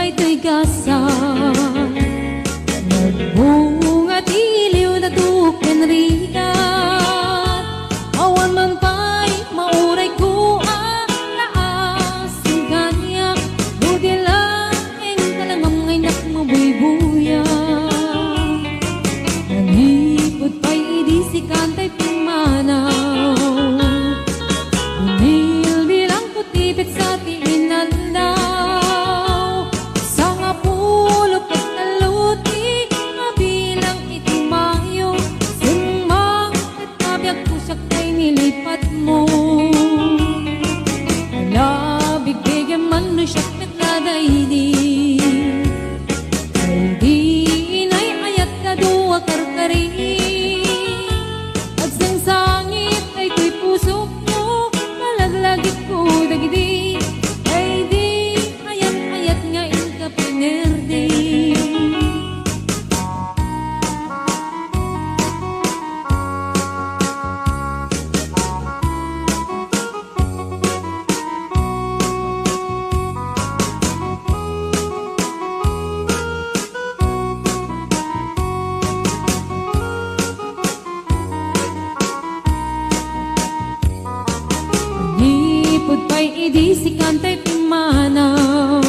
daytoy gasa nagbunga tiliw na tuken rigat awan man pa'y mauray ko ang laas ng ganyak budi lang ang talangang ngay nakmabuybuya nanipod pa'y idisi kantay pimanaw bunil bilang putipit sa tiinandaw sa nga pulok at naluti mabilang itimayo sumang at nabiyag ko siya kay nilipat mo alabig bigyan man no siya katadaydi ay di inay ayat kadua karkari at sang sangit ay ko'y pusok mo malaglagit ko dagidi ay di ayat ayat nga in ka pinerdi Nipod pa'y idisi kantay pimanaw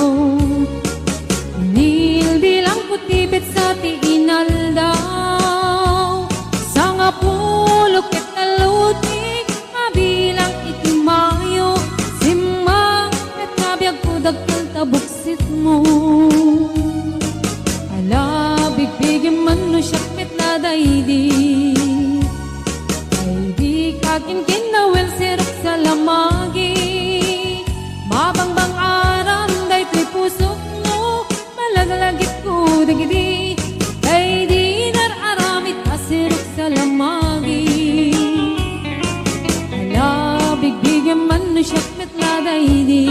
nilbilang putibit sa tiinaldaw sa nga pulok at talutik mabilang itimayo simang at nabiyag ko dagkal tabuksit mo alabig bigyan man no siya metladaydi ay di kakin kinawel sirok sa lamagi mabangbang aram daytoy pusok mo malaglagit ko dagidi ay di nararamit asirok sa lamagi alabig bigyan man no siya metladaydi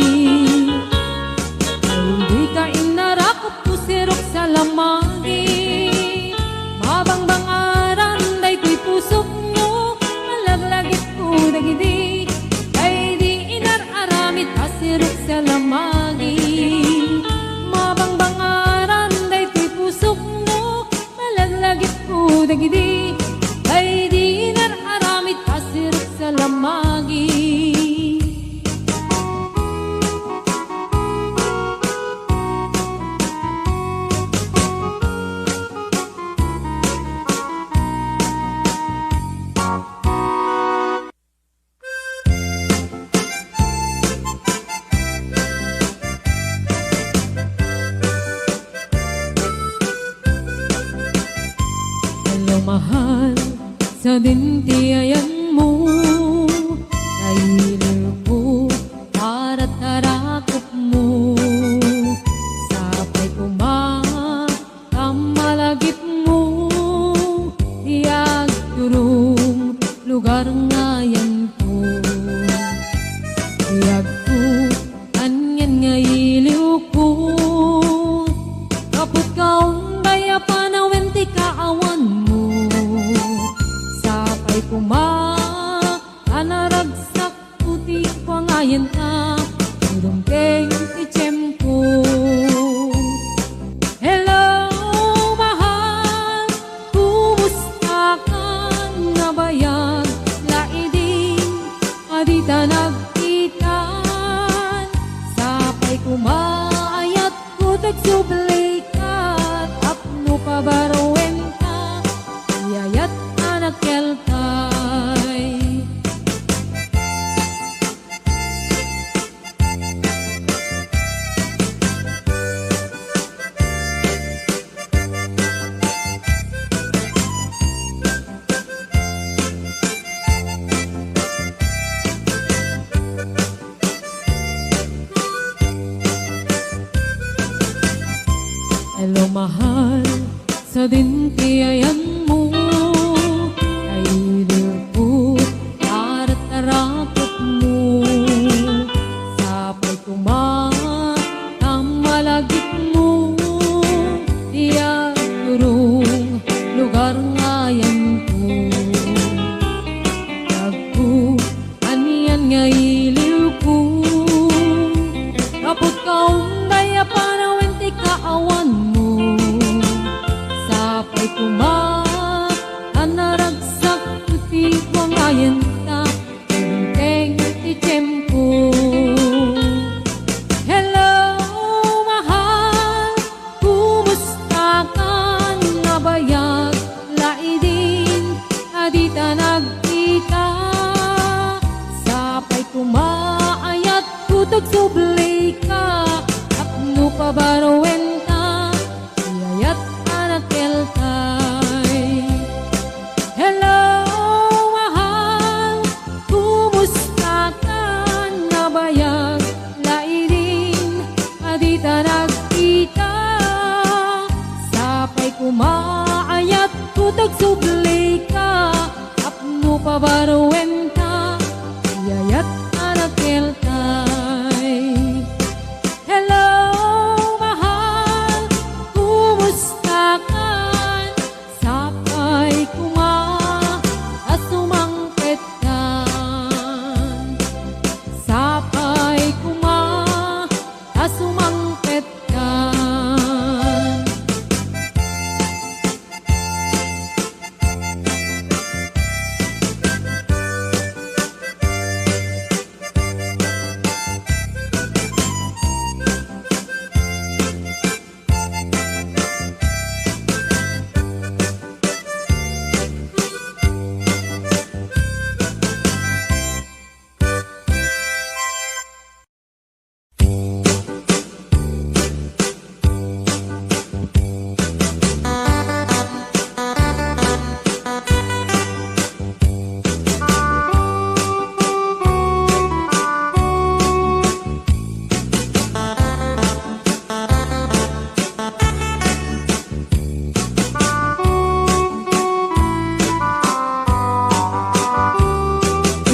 ay di ka inarakot ko sirok sa lamagi mabangbang aram daytoy pusok mo malaglagit ko dagidi ay di inararamit asirok sa lamagi mabangbang aram daytoy pusok mo malaglagit ko dagidi ay di inararamit asirok sa lamagi Hello mahal sa dintiayan mo kailil ko para tarakop mo sapay kumamalagip mo tiyag turong lugar ngayan ko tiyag ko anyan ngailiw ko kaput kaong daya panawin ti kaawan mo sapay anaragsak puti pangayan ka udongkeng ichem ko hello mahal kumusta ka nga bayan laiding adita nagkitan sapay kumaayat ko tagsublikat apno pabarowen ka yayat anak kelkay hello mahal sa dintiayan mo kailil ko para tarakot mo sapay kumamalagit mo tiyag turong lugar ngayan ko tagko aniyan ngailiw ko kaput kaong daya panawin ti pabaruenta, yayat anak kelkay. Hello, mahal, kumusta ka? Nabayag, lairin, adita nagkita. Sapay kumaayat, tutag sublay ka. Apno pabaruenta, yayat anak kelkay. Hello, mahal, kumusta ka? Sapay kuma, asumangpet ka. Sapay kuma, asumangpet ka.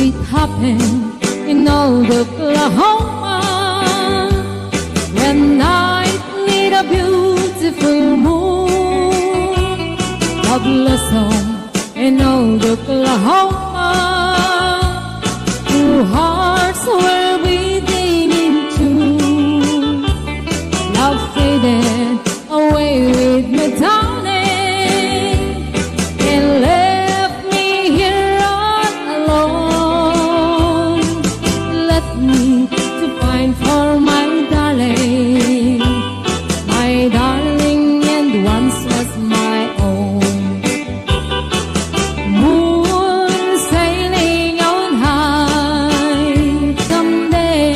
It happened in old Oklahoma when night lit a beautiful moon. God bless home in old Oklahoma. Two hearts were beating in tune. Love faded away with me, darling, and left me here all alone. Left me to find for my darling, and once was my own. Moon sailing on high someday.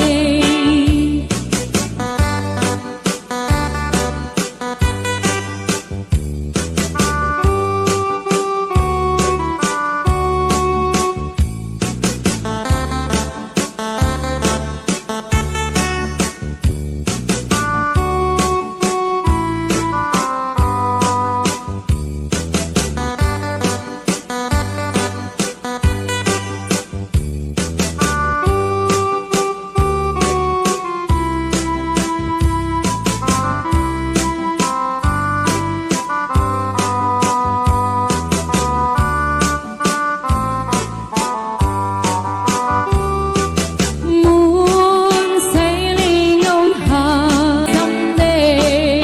Moon sailing on high someday,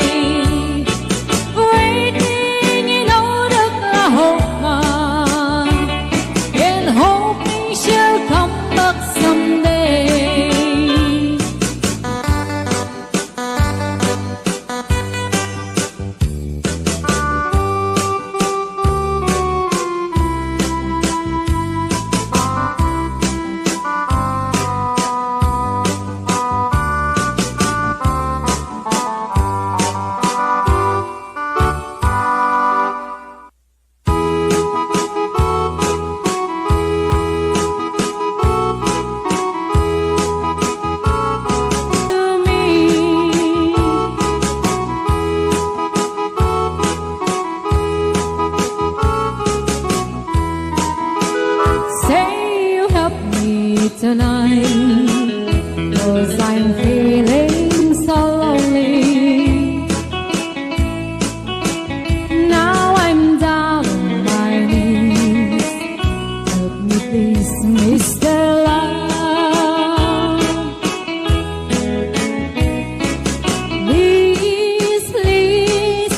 waiting in old Oklahoma, and hoping she'll come back someday. To me, say you help me tonight, 'cause I'm feeling so lonely. Now I'm down on my knees. Help me please, Mr. Love. Please, please,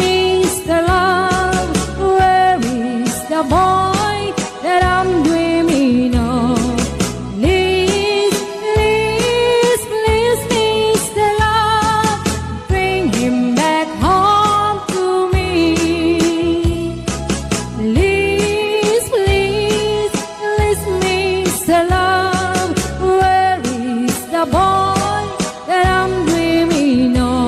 Mr. Love. Where is the boy that I'm dreaming of? Please, please, please, Mr. Love, bring him back home to me. Please, please, Mr. Love, where is the boy that I'm dreaming of?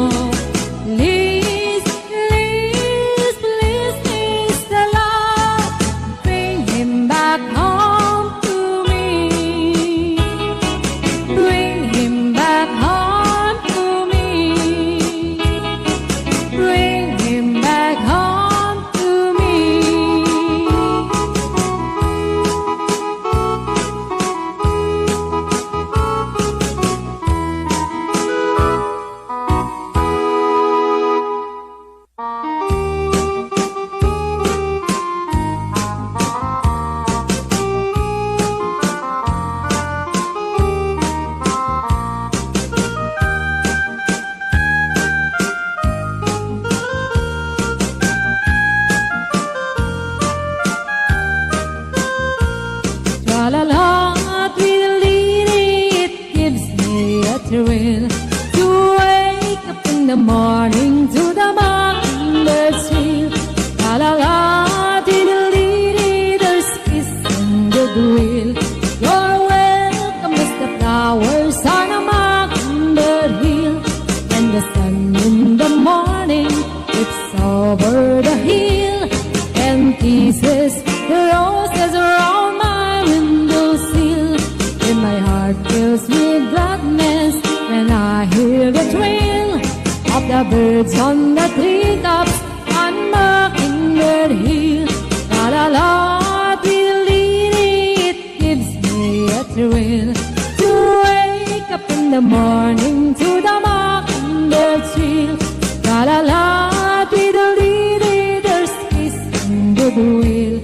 the birds on the treetops on Mockingbird Hill. La la la, diddly, it gives me a thrill to wake up in the morning to the mockingbird trill. La la la, diddly, there's peace and goodwill.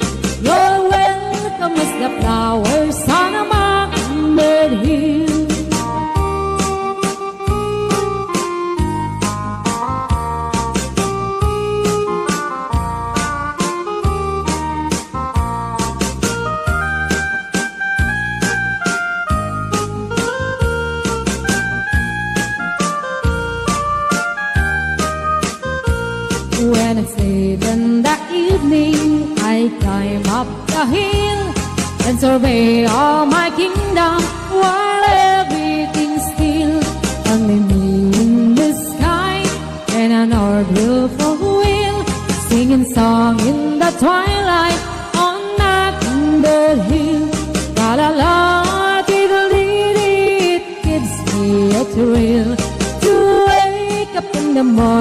You're welcome as the flowers on a mockingbird hill. When it's late in the evening, I climb up the hill and survey all my kingdom while everything's still. Only me in the sky and an orbital wheel, singing song in the twilight on Mockingbird Hill. La la la, diddly, it gives me a thrill to wake up in the morning